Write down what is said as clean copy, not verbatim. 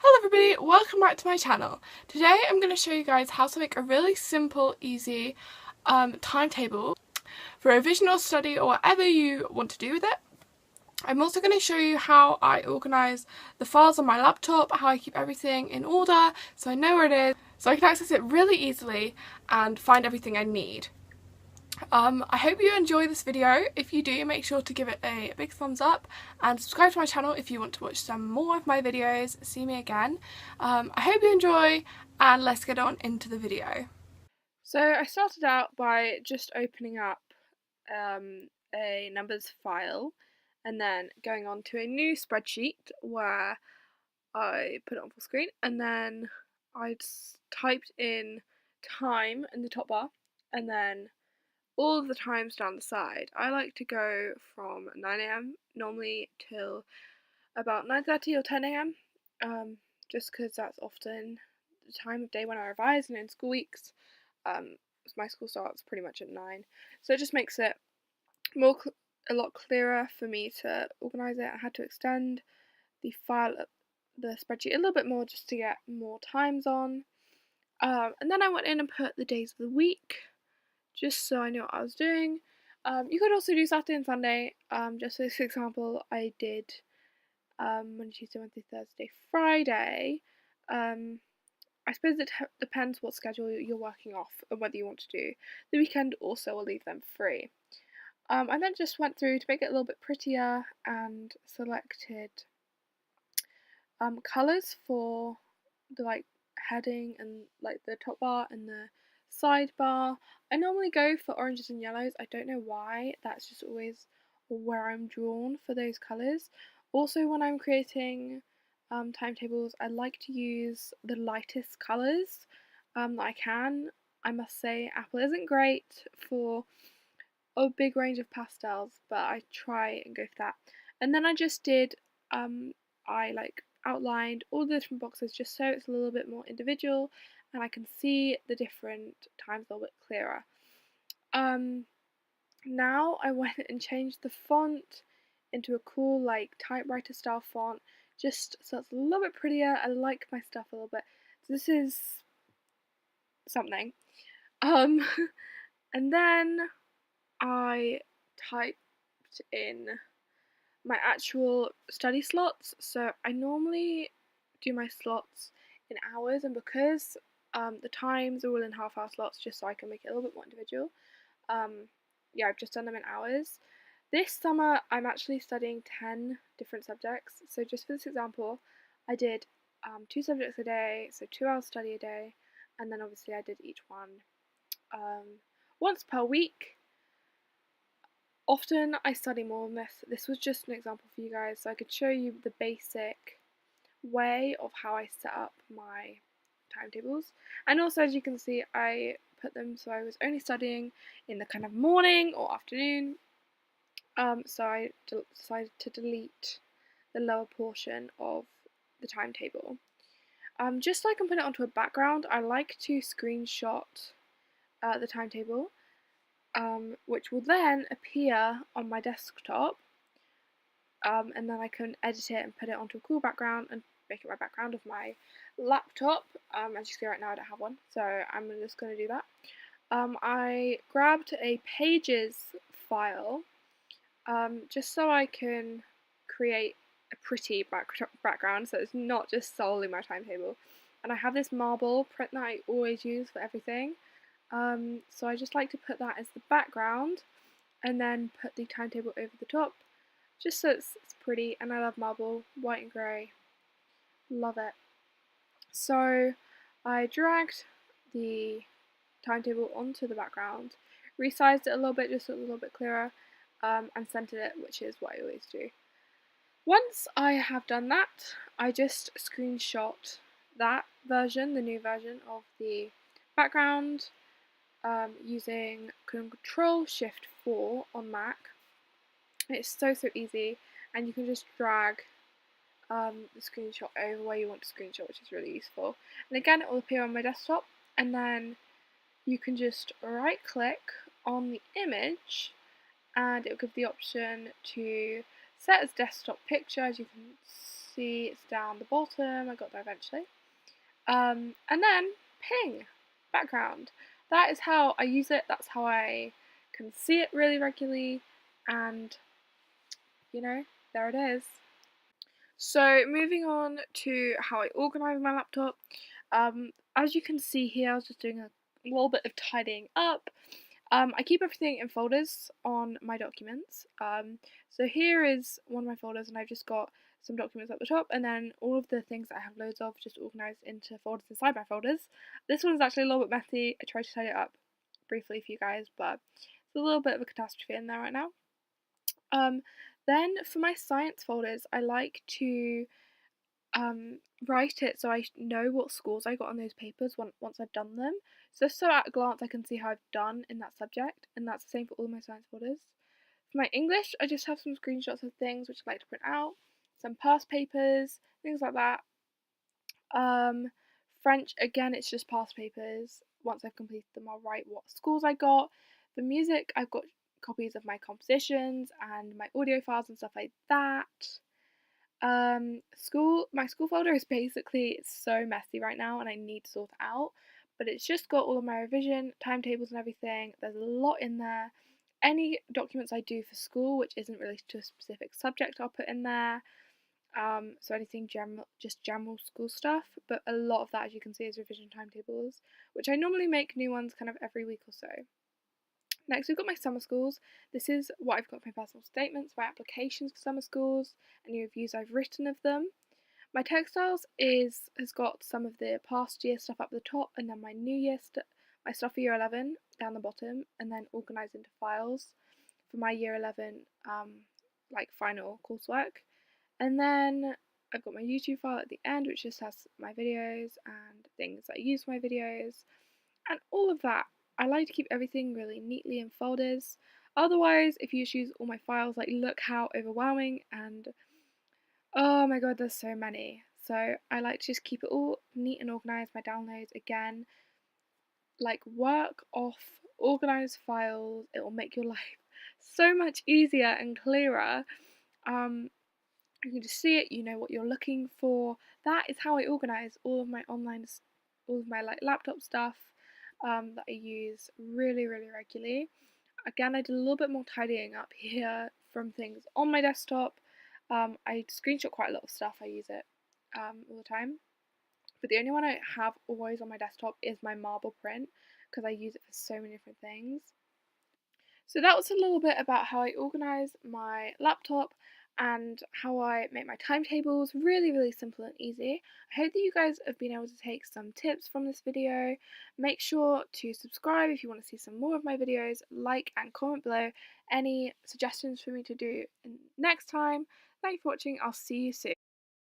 Hello everybody, welcome back to my channel. Today I'm going to show you guys how to make a really simple, easy timetable for a vision or study or whatever you want to do with it. I'm also going to show you how I organise the files on my laptop, how I keep everything in order so I know where it is, so I can access it really easily and find everything I need. I hope you enjoy this video. If you do, make sure to give it a big thumbs up and subscribe to my channel if you want to watch some more of my videos. See me again. I hope you enjoy, and let's get on into the video. So I started out by just opening up a numbers file and then going on to a new spreadsheet where I put it on full screen, and then I typed in time in the top bar and then all of the times down the side. I like to go from 9 a.m. normally till about 9:30 or 10 a.m. Just because that's often the time of day when I revise, and in school weeks, my school starts pretty much at 9, so it just makes it a lot clearer for me to organise it. I had to extend the file, the spreadsheet a little bit more just to get more times on, and then I went in and put the days of the week, just so I knew what I was doing. You could also do Saturday and Sunday. Just for this example, I did Monday, Tuesday, Wednesday, Thursday, Friday. I suppose it depends what schedule you're working off and whether you want to do the weekend. Also, will leave them free. I then just went through to make it a little bit prettier and selected colours for the heading and the top bar and the sidebar. I normally go for oranges and yellows. I don't know why, that's just always where I'm drawn for those colours. Also, when I'm creating timetables, I like to use the lightest colours that I can. I must say Apple isn't great for a big range of pastels, but I try and go for that. And then I just did I outlined all the different boxes just so it's a little bit more individual and I can see the different times a little bit clearer. Now I went and changed the font into a cool typewriter style font, just so it's a little bit prettier. I like my stuff a little bit. So this is something. And then I typed in my actual study slots. So I normally do my slots in hours, and because the times are all in half-hour slots, just so I can make it a little bit more individual, yeah, I've just done them in hours. This summer I'm actually studying 10 different subjects, so just for this example I did 2 subjects a day, so 2 hours study a day, and then obviously I did each one once per week. Often I study more than this. This was just an example for you guys so I could show you the basic way of how I set up my timetables. And also, as you can see, I put them so I was only studying in the kind of morning or afternoon. So I decided to delete the lower portion of the timetable. Just so I can put it onto a background, I like to screenshot the timetable, which will then appear on my desktop, and then I can edit it and put it onto a cool background and make it my background of my laptop. As you see right now I don't have one, so I'm just going to do that. I grabbed a pages file just so I can create a pretty background, so it's not just solely my timetable. And I have this marble print that I always use for everything. So I just like to put that as the background and then put the timetable over the top, just so it's pretty. And I love marble, white and grey, love it. So I dragged the timetable onto the background, resized it a little bit just so it was a little bit clearer, and centered it, which is what I always do. Once I have done that, I just screenshot that version, the new version of the background, using Control-Shift-4 on Mac. It's so easy, and you can just drag the screenshot over where you want to screenshot, which is really useful. And again, it will appear on my desktop, and then you can just right click on the image and it will give the option to set as desktop picture, as you can see it's down the bottom. I got there eventually. And then ping, background. That is how I use it. That's how I can see it really regularly, and you know, there it is. So moving on to how I organise my laptop. As you can see here, I was just doing a little bit of tidying up. I keep everything in folders on my documents. So here is one of my folders, and I've just got some documents at the top, and then all of the things that I have loads of just organised into folders inside my folders. This one is actually a little bit messy. I tried to tidy it up briefly for you guys, but it's a little bit of a catastrophe in there right now. Then for my science folders, I like to write it so I know what scores I got on those papers once I've done them. So at a glance I can see how I've done in that subject, and that's the same for all my science folders. For my English, I just have some screenshots of things which I like to print out, some past papers, things like that. French, again, it's just past papers. Once I've completed them, I'll write what scores I got. For music, I've got copies of my compositions and my audio files and stuff like that. My school folder is basically so messy right now, and I need to sort it out. But it's just got all of my revision timetables and everything. There's a lot in there. Any documents I do for school, which isn't related to a specific subject, I'll put in there. So anything general, just general school stuff. But a lot of that, as you can see, is revision timetables, which I normally make new ones kind of every week or so. Next, we've got my summer schools. This is what I've got for my personal statements, my applications for summer schools, any reviews I've written of them. My textiles has got some of the past year stuff up the top, and then my new year my stuff for year 11 down the bottom, and then organised into files for my year 11 like final coursework. And then I've got my YouTube file at the end, which just has my videos and things that I use for my videos, and all of that. I like to keep everything really neatly in folders. Otherwise, if you choose all my files, like look how overwhelming, and oh my god, there's so many. So I like to just keep it all neat and organised. My downloads, again, like work off organised files. It will make your life so much easier and clearer. You can just see it, you know what you're looking for. That is how I organise all of my all of my like laptop stuff that I use really regularly. Again, I did a little bit more tidying up here from things on my desktop. I screenshot quite a lot of stuff. I use it all the time. But the only one I have always on my desktop is my marble print, because I use it for so many different things. So that was a little bit about how I organise my laptop and how I make my timetables really simple and easy. I hope that you guys have been able to take some tips from this video. Make sure to subscribe if you want to see some more of my videos, like and comment below any suggestions for me to do next time. Thank you for watching, I'll see you soon.